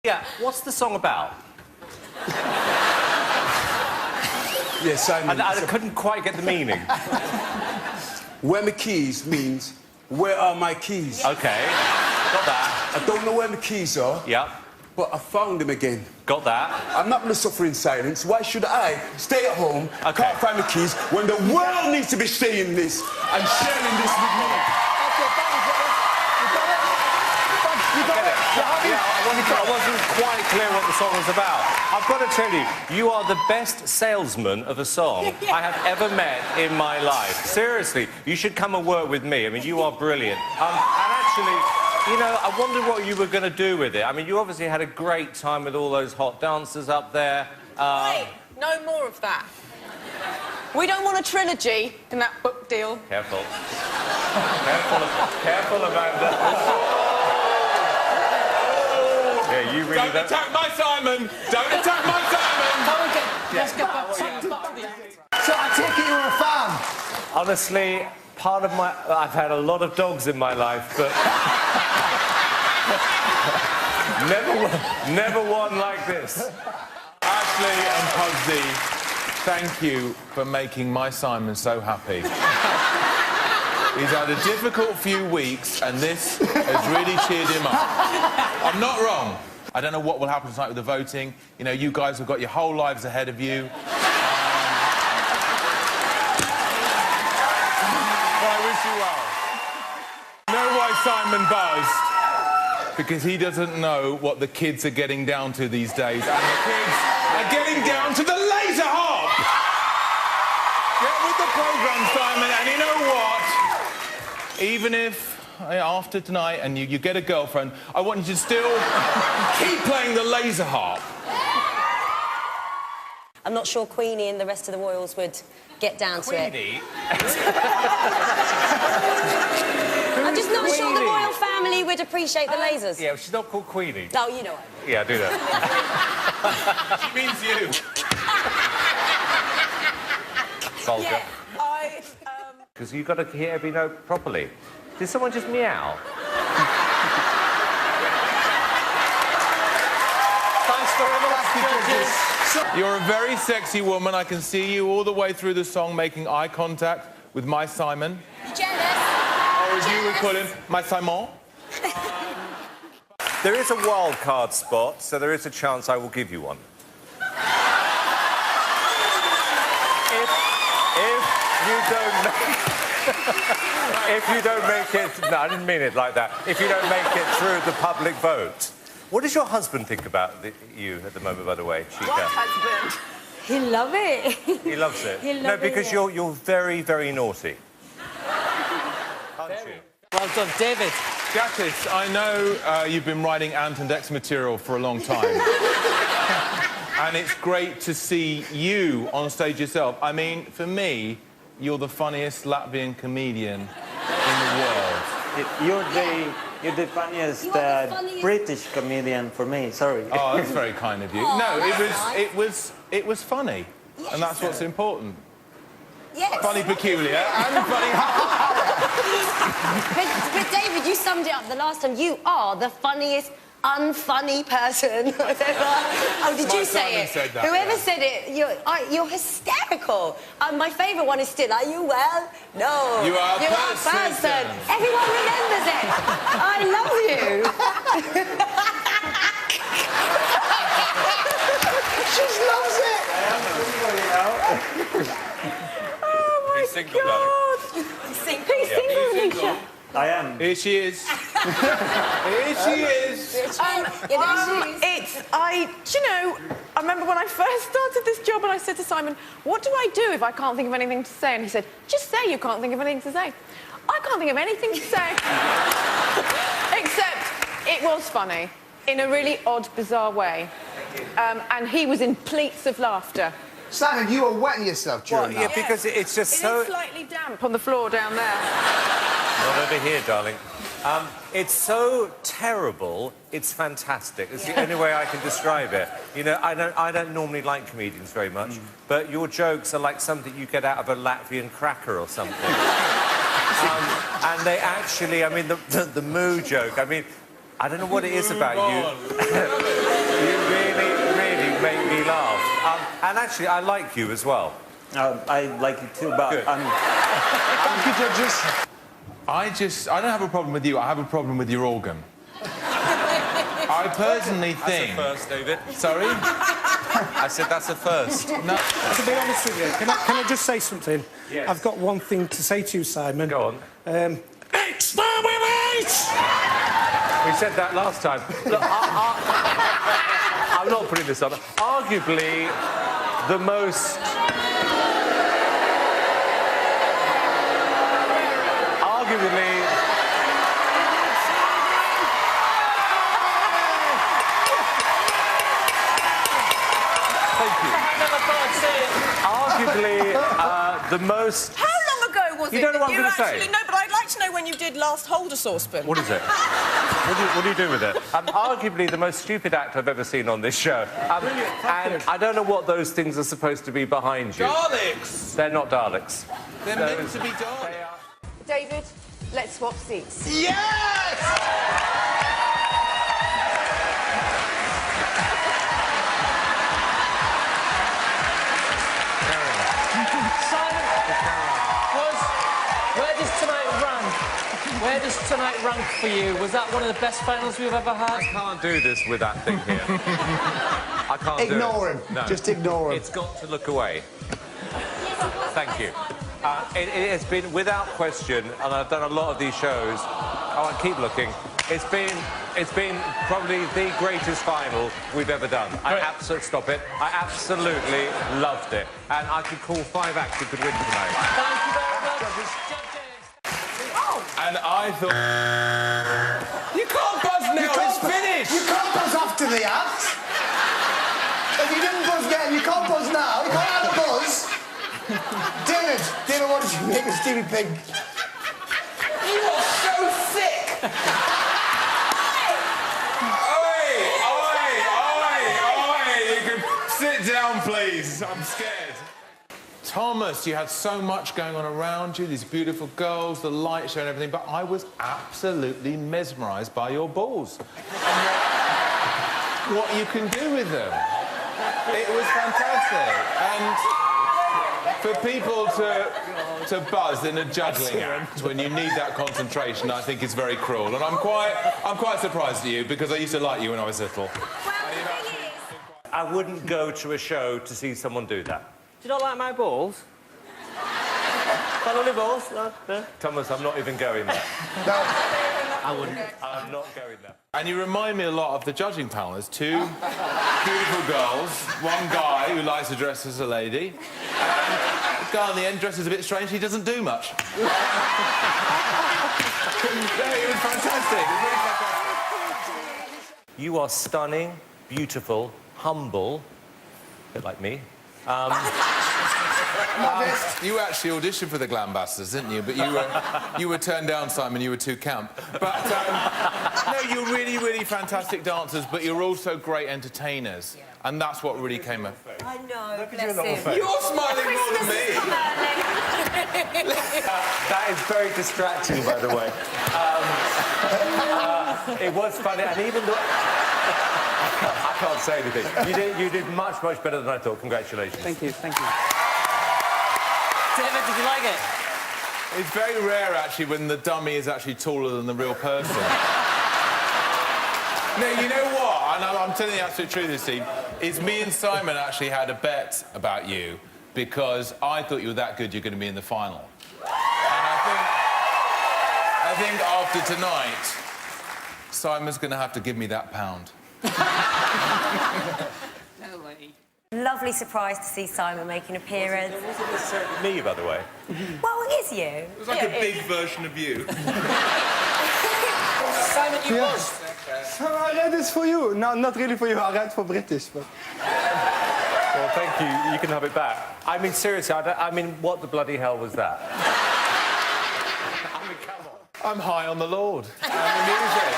Yeah, what's the song about? Yes, Simon. I couldn't quite get the meaning. Where my keys means, where are my keys? OK, got that. I don't know where my keys are, Yep, but I found them again. got that. I'm not going to suffer in silence. Why should I stay at home, Okay. can't find my keys, when the world needs to be seeing this and sharing this with me? I wasn't quite clear what the song was about. I've got to tell you, you are the best salesman of a song I have ever met in my life. Seriously, you should come and work with me. I mean, you are brilliant. And actually, you know, I wondered what you were going to do with it. I mean, you obviously had a great time with all those hot dancers up there. Wait, no more of that. We don't want a trilogy in that book deal. Careful. Careful, Amanda. Yeah, you really Don't attack my Simon! Don't attack my Simon! Let's get back to So I take it you're a fan? Honestly, part of my... I've had a lot of dogs in my life, but... never one like this. Ashley and Pudsey, thank you for making my Simon so happy. He's had a difficult few weeks, and this has really cheered him up. I'm not wrong. I don't know what will happen tonight with the voting. You know, you guys have got your whole lives ahead of you. Well, I wish you well. You know why Simon buzzed? Because he doesn't know what the kids are getting down to these days. And the kids are getting down to the laser harp! Get with the programme, Simon, and you know what? Even if, after tonight, and you get a girlfriend, I want you to still keep playing the laser harp. I'm not sure Queenie and the rest of the royals would get down to it. Queenie? I'm just not sure the royal family would appreciate the lasers. Yeah, she's not called Queenie. Oh, you know it. Yeah, I do that. She means you. Vulgar. I, Because you've got to hear every note properly. Did someone just meow? Thanks very much, judges. You're a very sexy woman. I can see you all the way through the song making eye contact with my Simon. You jealous? Or as you would call him, my Simon. There is a wild card spot, so there is a chance I will give you one. If you don't make it... No, I didn't mean it like that. If you don't make it through the public vote. What does your husband think about you at the moment, by the way, Chica? what husband? He love it. He loves it. He No, love because it. you're very, very naughty. Aren't you? Well done, David. Gatiss, I know you've been writing Ant and Dex material for a long time. And it's great to see you on stage yourself. I mean, for me, you're the funniest Latvian comedian in the world. You're the funniest, You are the funniest- British comedian for me. Sorry. Oh, that's very kind of you. Oh, No, that's it was funny, Yes. and that's what's important. Yes. Funny, peculiar, and funny. But David, you summed it up the last time. You are the funniest unfunny person I've ever... Oh, did you say Simon it? said that, Whoever yeah. said it, you're hysterical. My favourite one is still, are you well? No. You are a a person. person. Everyone remembers it. I love you. She loves it! He's single, darling. He's single, Alicia. I am. Here she is. Here she is. Do you know, I remember when I first started this job and I said to Simon, what do I do if I can't think of anything to say? And he said, just say you can't think of anything to say. I can't think of anything to say. Except it was funny, in a really odd, bizarre way. And he was in pleats of laughter. Simon, you were wetting yourself during Yeah, that. because it's just It so... is slightly damp on the floor down there. Not over here, darling. It's so terrible, it's fantastic. It's the only way I can describe it. You know, I don't normally like comedians very much, but your jokes are like something you get out of a Latvian cracker or something. And they actually, I mean, the moo joke, I mean, I don't know what it is about you. And actually, I like you as well. I like it too, but Good. Thank you, judges. I don't have a problem with you, I have a problem with your organ. I personally think... That's a first, David. Sorry? I said that's a first. No. To be honest with you, can I just say something? Yes. I've got one thing to say to you, Simon. Go on. Exterminate! We said that last time. Look, I'm not putting this on. Arguably, the most... Arguably... Thank you. Arguably, the most... How long ago was You it don't know that what I'm you gonna say? actually... No, but I'd like to know when you did last hold a saucepan. What is it? What do you do with it? Arguably the most stupid act I've ever seen on this show. And I don't know what those things are supposed to be behind you. Daleks! They're not Daleks. They're meant to be Daleks. David, let's swap seats. Yes! Simon, where does tonight rank? Where does tonight rank for you? Was that one of the best finals we've ever had? I can't do this with that thing here. I can't Ignore do it. him. No. Just ignore him. It's got to look away. Thank you. It has been, without question, and I've done a lot of these shows. Oh, I keep looking. It's been probably the greatest final we've ever done. Stop it. I absolutely loved it. And I could call 5 acts who could win tonight. Thank you very much, judges. And I thought... You can't buzz now, it's finished! You can't buzz after the act. If you didn't buzz then, you can't buzz now. You can't have a buzz. David, what did you make of Stevie Pig? You are so sick! Oi! You can sit down, please. I'm scared. Thomas, you had so much going on around you, these beautiful girls, the light show and everything, but I was absolutely mesmerised by your balls. And what you can do with them. It was fantastic. And for people to buzz in a juggling act when you need that concentration, I think is very cruel. And I'm quite surprised at you because I used to like you when I was little. I wouldn't go to a show to see someone do that. Do you not like my balls? Only balls? No. Thomas, I'm not even going there. No. I wouldn't. I'm not going there. And you remind me a lot of the judging panel. There's 2 beautiful girls, 1 guy who likes to dress as a lady, and the guy on the end dresses a bit strange. He doesn't do much. No, it was fantastic. It was really fantastic. You are stunning, beautiful, humble, a bit like me. You actually auditioned for the Glambassadors, didn't you? But you were turned down, Simon. You were too camp. But no, you're really, really fantastic dancers, but you're also great entertainers, and that's what really came up. I know, bless him. You're smiling more than me. That is very distracting, by the way. It was funny, and even though... I can't say anything. You did much, much better than I thought. Congratulations. Thank you. David, did you like it? It's very rare, actually, when the dummy is actually taller than the real person. No, you know what? And I'm telling you the absolute truth, this team, is me and Simon actually had a bet about you because I thought you were that good you're going to be in the final. And I think after tonight, Simon's going to have to give me that £1. No way. Lovely surprise to see Simon make an appearance. It wasn't necessarily me, by the way. Well, it is you. It was like a big version of you. Simon, you won. So I read this for you. No, not really for you. I read for British, but... Well, thank you. You can have it back. I mean, seriously, I mean, what the bloody hell was that? I mean, come on. I'm high on the Lord and the music.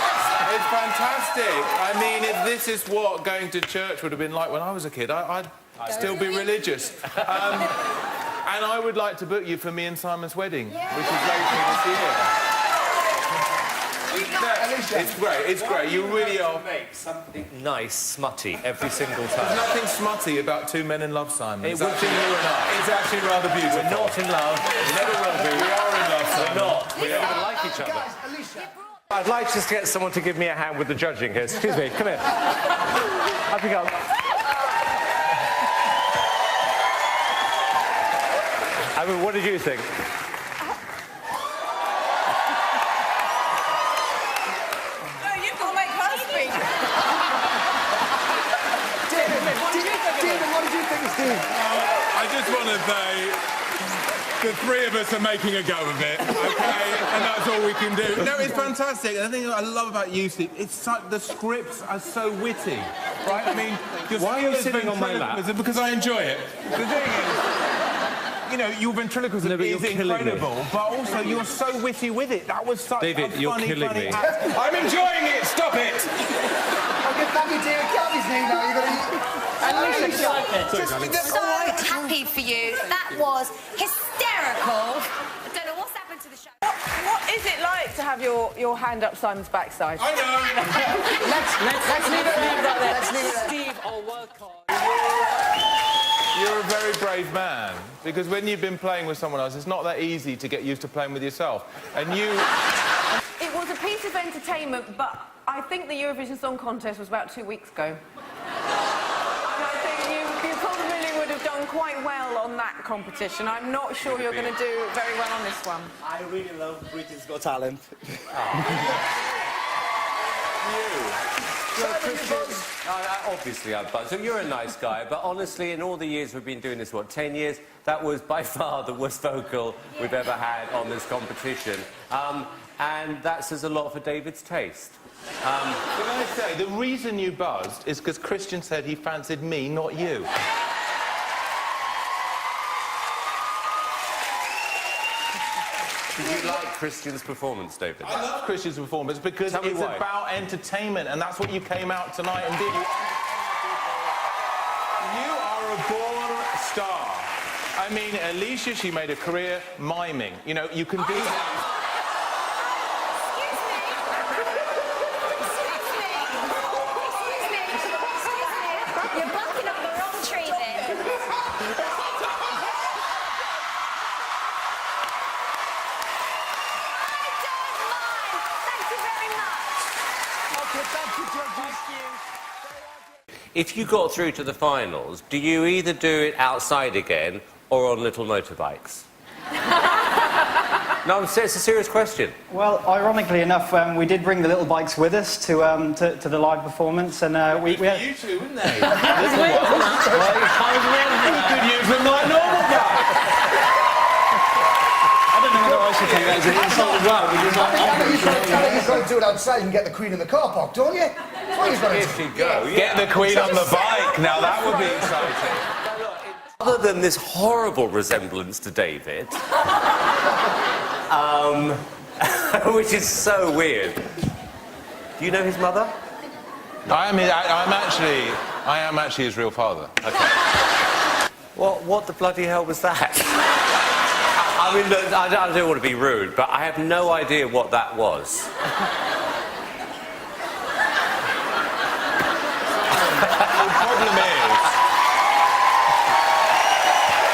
It's fantastic. I mean, if this is what going to church would have been like when I was a kid, I'd still be religious. And I would like to book you for me and Simon's wedding, which is later this year. Alicia. It's great, it's great. You really are. Make something nice, smutty every single There's time. nothing smutty about two men in love, Simon. It It's would be actually- you and I. It's actually rather beautiful. We're not in love. We never will be. We are in love, Simon. We're not. We don't even like each other. Guys, Alicia. I'd like just to get someone to give me a hand with the judging here. Excuse me, come here. Up you go. I mean, what did you think? No, you've got to make her speak. David, what did you think of Steve? I just want to say the three of us are making a go of it, okay? And that's all we can do. No, it's fantastic. And the thing I love about you, Steve, it's the scripts are so witty, right? I mean, Why are you sitting on my lap? Because I enjoy it. The thing is, you know, your ventriloquism No, but is you're killing me. incredible, but also you're so witty with it. That was such David, a you're funny, killing funny me. act. I'm enjoying it. Stop it. Okay, thank you, David. Get off his knee now. You're going to... So happy for you. That was hysterical. I don't know what's happened to the show. What is it like to have your hand up Simon's backside? I know. Let's leave it there. Let's leave it there. Steve, oh, work on. You're a very brave man, because when you've been playing with someone else, it's not that easy to get used to playing with yourself. And you... It was a piece of entertainment, but I think the Eurovision Song Contest was about 2 weeks ago. And I think you probably would have done quite well on that competition. I'm not sure you're going to do very well on this one. I really love Britain's Got Talent. Obviously, I'm buzzed. So you're a nice guy, but honestly, in all the years we've been doing this, what, 10 years, that was by far the worst vocal we've ever had on this competition. And that says a lot for David's taste. Can I say, the reason you buzzed is because Christian said he fancied me, not you. Did you like Christian's performance, David? I love Christian's performance because Tell me it's why. about entertainment, and that's what you came out tonight and did. You are a born star. I mean, Alicia, she made a career miming. You know, you can do that. You're barking up the wrong tree there. If you got through to the finals, do you either do it outside again or on little motorbikes? No, it's a serious question. Well, ironically enough, we did bring the little bikes with us to the live performance, and we had... You two, wouldn't they? You could use them like normal bikes. I don't know whether I should take that as an insult as well, because I think you've got to do it outside and get the Queen in the car park, don't you? That's what you've got to If do. you go, yeah. Get the Queen on the bike. Now, that would be exciting. Other than this horrible resemblance to David, which is so weird. Do you know his mother? I am actually his real father. What the bloody hell was that? I mean, look, I don't want to be rude, but I have no idea what that was.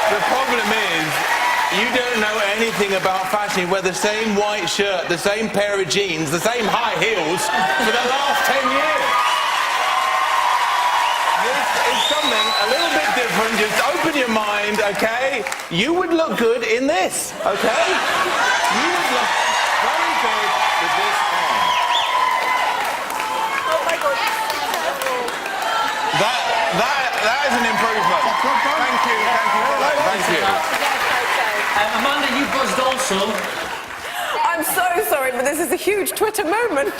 The problem is, you don't know anything about fashion. You wear the same white shirt, the same pair of jeans, the same high heels for the last 10 years. This is something a little bit different. Just open your mind, okay? You would look good in this, okay? You would look very good with this on. Oh my God. That is an improvement. Thank you. Amanda, you buzzed also. I'm so sorry, but this is a huge Twitter moment.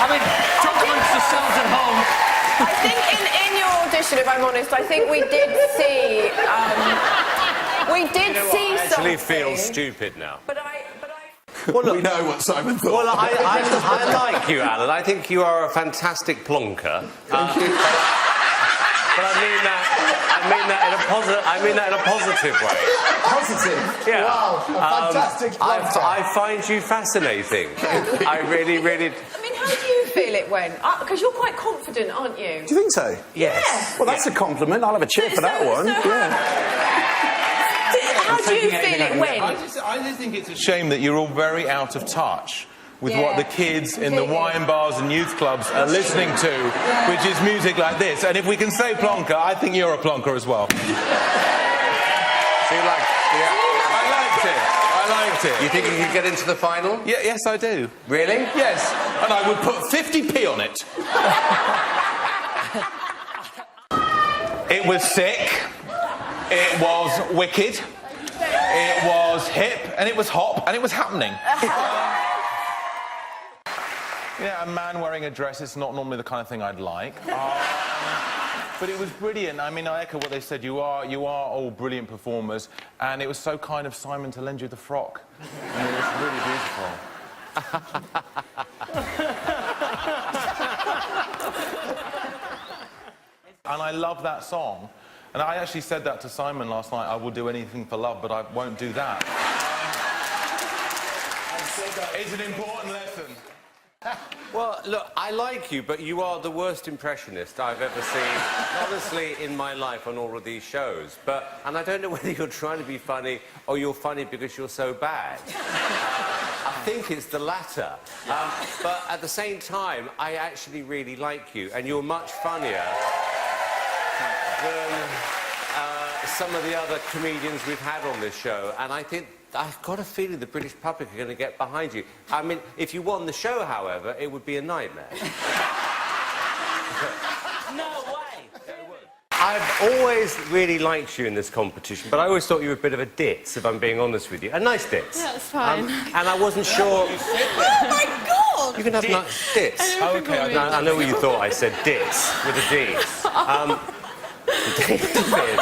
I mean, talk amongst yourselves at home. I think in your audition, if I'm honest, I think we did see I actually something. feel stupid now. But I Well, look, We know what Simon thought. well, I like you, Alan. I think you are a fantastic plonker. Thank you. But I mean that. I mean that in a positive way. Positive. Yeah. Wow, a fantastic plug. I find you fascinating. I really, really... I mean, how do you feel it went? Because you're quite confident, aren't you? Do you think so? Yes. Well, that's a compliment. I'll have a cheer for that one. How do you feel it went? I just think it's a shame that you're all very out of touch with what the kids in the wine bars and youth clubs are listening to, which is music like this. And if we can say plonker, I think you're a plonker as well. So you like... Yeah. I liked it. You think you could get into the final? Yeah, yes, I do. Really? Yes. And I would put 50p on it. It was sick. It was wicked. It was hip. And it was hop. And it was happening. Yeah, a man wearing a dress is not normally the kind of thing I'd like. But it was brilliant. I mean, I echo what they said. You are all brilliant performers. And it was so kind of Simon to lend you the frock. And it was really beautiful. And I love that song. And I actually said that to Simon last night. I will do anything for love, but I won't do that. It's an important lesson. Well, look, I like you, but you are the worst impressionist I've ever seen, honestly, in my life on all of these shows. And I don't know whether you're trying to be funny or you're funny because you're so bad. I think it's the latter. But at the same time, I actually really like you, and you're much funnier than some of the other comedians we've had on this show. And I think I've got a feeling the British public are going to get behind you. I mean, if you won the show, however, it would be a nightmare. No way. I've always really liked you in this competition, but I always thought you were a bit of a ditz, if I'm being honest with you. A nice ditz. Yeah, that's fine. And I wasn't sure... Oh, my God! You can have nice ditz. Oh, okay. I know what you thought I said, ditz, with a D. David.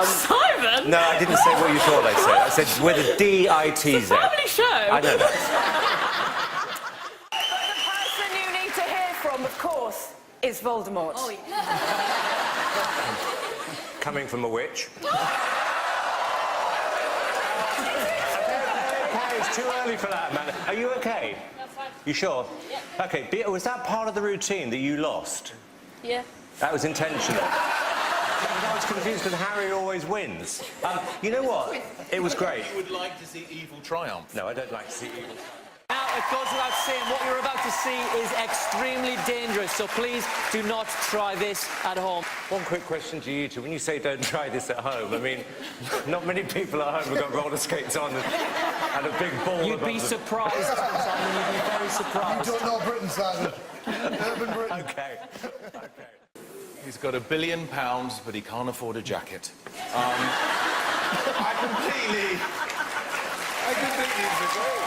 Simon? No, I didn't say what you thought I said. I said with a D-I-T-Z. It's a family show. I know that. But the person you need to hear from, of course, is Voldemort. Oh, Coming from a witch. Okay, it's too early for that, man. Are you okay? That's fine. You sure? Yeah. Okay, was that part of the routine that you lost? Yeah. That was intentional. I was confused because Harry always wins. You know what? It was great. You would like to see evil triumph. No, I don't like to see evil. Now, it goes without saying, what you're about to see is extremely dangerous, so please do not try this at home. One quick question to you two. When you say don't try this at home, I mean, not many people at home have got roller skates on and a big ball. You'd be surprised, Simon. You'd be very surprised. You don't know Britain, Simon. Urban Britain. Okay. He's got £1 billion, but he can't afford a jacket. I completely disagree.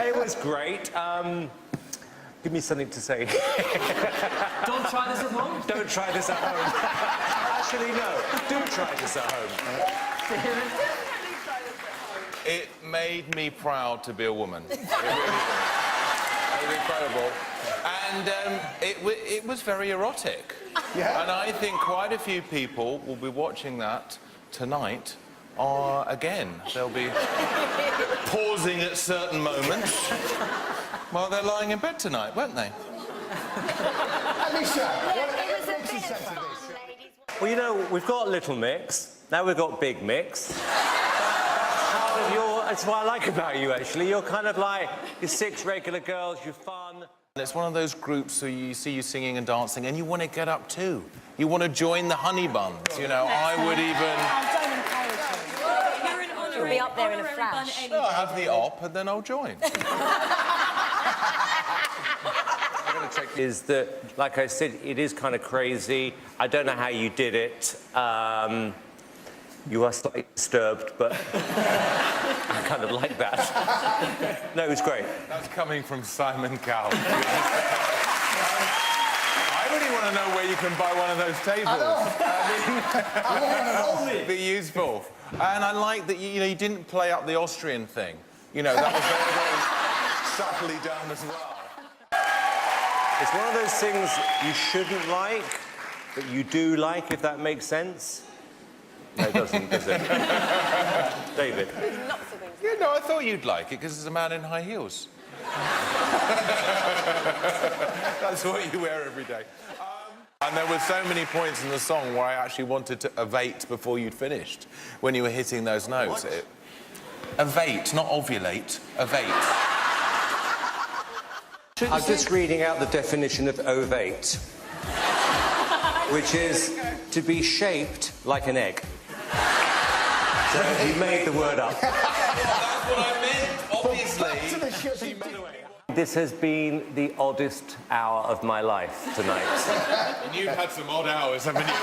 It was great. Give me something to say. Don't try this at home? Don't try this at home. Actually, no. Do try this at home. It made me proud to be a woman. It really did. It was incredible. And it was very erotic. Yeah. And I think quite a few people will be watching that tonight. Again, they'll be pausing at certain moments while they're lying in bed tonight, won't they? Alicia, what makes you sense of this? Well, you know, we've got Little Mix. Now we've got Big Mix. That's what I like about you, actually. You're kind of like, you're 6 regular girls, you're fun. It's one of those groups where you see you singing and dancing and you want to get up too. You want to join the honey buns, you know. I would even... You'll be up there in a flash. I'll have the op and then I'll join. Is that, like I said, it is kind of crazy. I don't know how you did it. You are slightly disturbed, but I kind of like that. No, it was great. That's coming from Simon Cowell. I really want to know where you can buy one of those tables. I It'd be useful. And I like that you didn't play up the Austrian thing. You know, that was very, very subtly done as well. It's one of those things you shouldn't like, that you do like, if that makes sense? No, it doesn't, does it? David? There's lots of things. Yeah, no, I thought you'd like it because there's a man in high heels. That's what you wear every day. And there were so many points in the song where I actually wanted to ovate before you'd finished, when you were hitting those notes. Ovate, not ovulate. Ovate. I'm just reading out the definition of ovate, which is to be shaped like an egg. So he made the word up. That's what I meant, obviously. This has been the oddest hour of my life tonight. And you've had some odd hours, haven't you?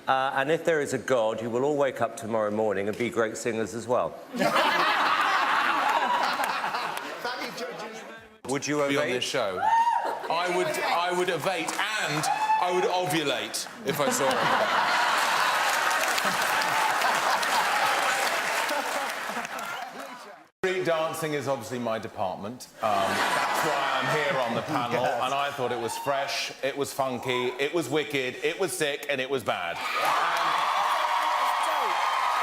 And if there is a God, you will all wake up tomorrow morning and be great singers as well. Would you Be on ovate? this show. I would ovate and I would ovulate if I saw it. Street dancing is obviously my department. That's why I'm here on the panel, and I thought it was fresh, it was funky, it was wicked, it was sick, and it was bad. It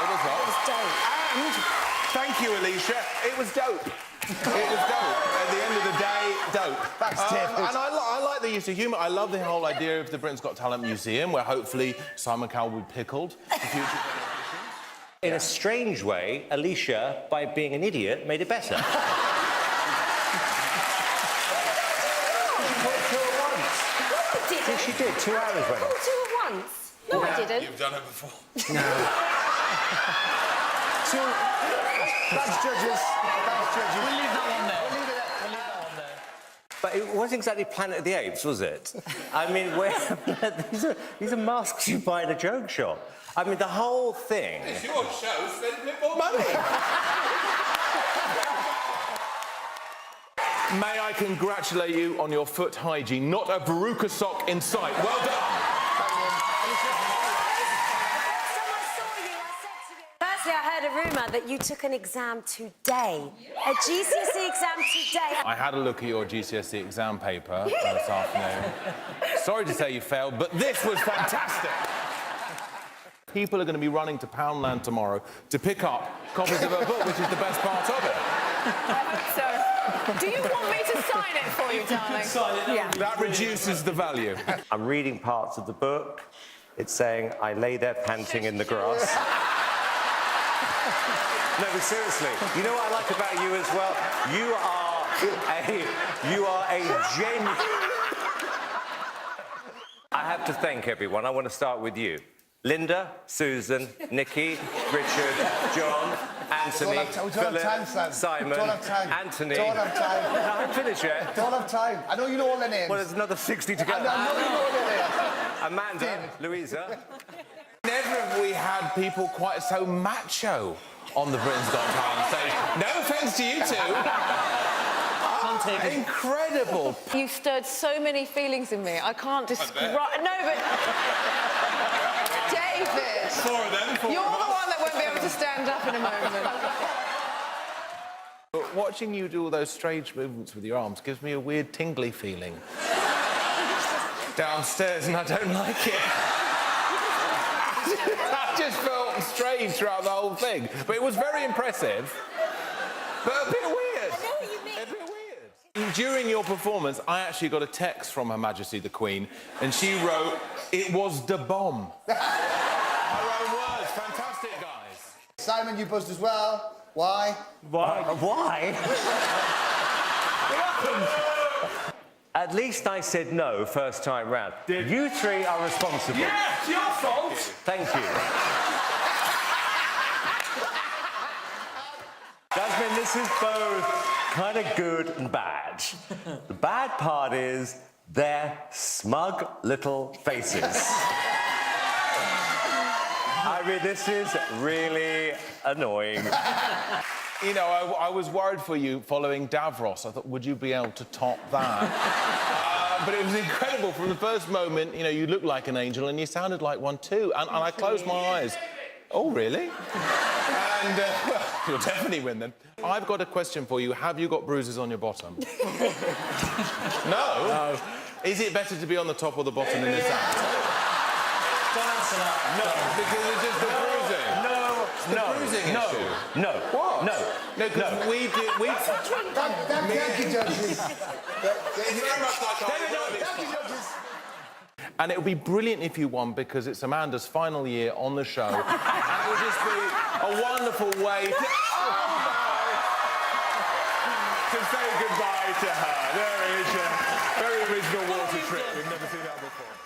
was what? It was dope. And, thank you, Alicia, it was dope. It was dope. At the end of the day, dope. Thanks, David. And I like the use of humour. I love the whole idea of the Britain's Got Talent Museum, where hopefully Simon Cowell will be pickled for future generations. In a strange way, Alicia, by being an idiot, made it better. Oh, did Yes, she did. 2 hours went. All two at once? No, I didn't. You've done it before. Thanks, judges. Thanks, judges. We'll leave that one there. We'll leave that one there. But it wasn't exactly Planet of the Apes, was it? I mean, these are masks you buy in a joke shop. I mean, the whole thing... It's your show, spend a bit more money. May I congratulate you on your foot hygiene. Not a Veruca sock in sight. Well done. Firstly, I heard a rumour that you took an exam today. A GCSE exam today. I had a look at your GCSE exam paper this afternoon. Sorry to say you failed, but this was fantastic. People are going to be running to Poundland tomorrow to pick up copies of her book, which is the best part of it. So, do you want me to sign it for you, darling? Sign it. Yeah. That reduces the value. I'm reading parts of the book. It's saying, I lay there panting in the grass. No, but seriously, you know what I like about you as well? You are a genuine... I have to thank everyone. I want to start with you. Linda, Susan, Nikki, Richard, John, Anthony, Philip, Simon, Don't have time. Anthony. Don't have time. No, I haven't finished yet. Don't have time. I know you know all their names. Well, there's another 60 to go. I know you know all their names. Amanda, Louisa. Never have we had people quite so macho on the Britain's Got Talent stage. No offence to you two. Incredible. You stirred so many feelings in me. I can't describe. No, but David, Four of them. you're the one that won't be able to stand up in a moment. But watching you do all those strange movements with your arms gives me a weird tingly feeling. Downstairs, and I don't like it. I just felt strange throughout the whole thing. But it was very impressive. But a bit weird. I know what you mean. A bit weird. During your performance, I actually got a text from Her Majesty the Queen, and she wrote, "It was the bomb." Her own words. Fantastic, guys. Simon, you buzzed as well. Why? Why? At least I said no first time round. You three are responsible. Yeah, it's your fault. Thank you. Jasmine, this is both kind of good and bad. The bad part is their smug little faces. I mean, this is really annoying. You know, I was worried for you following Davros. I thought, would you be able to top that? But it was incredible. From the first moment, you know, you looked like an angel and you sounded like one too. And I closed my eyes. Oh, really? And, well, you'll definitely win then. I've got a question for you. Have you got bruises on your bottom? No? Is it better to be on the top or the bottom in this act? Don't answer that. No, because it's just the bruising. Bruising issue. No. What? No. No, because we do... Thank you, judges. It's very much like Thank you, judges. And it would be brilliant if you won because it's Amanda's final year on the show. And it would just be a wonderful way to say goodbye to her. There is a very original water trick. We've never seen that before.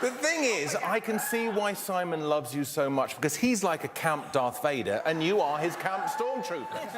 The thing is, I can see why Simon loves you so much because he's like a camp Darth Vader and you are his camp stormtrooper.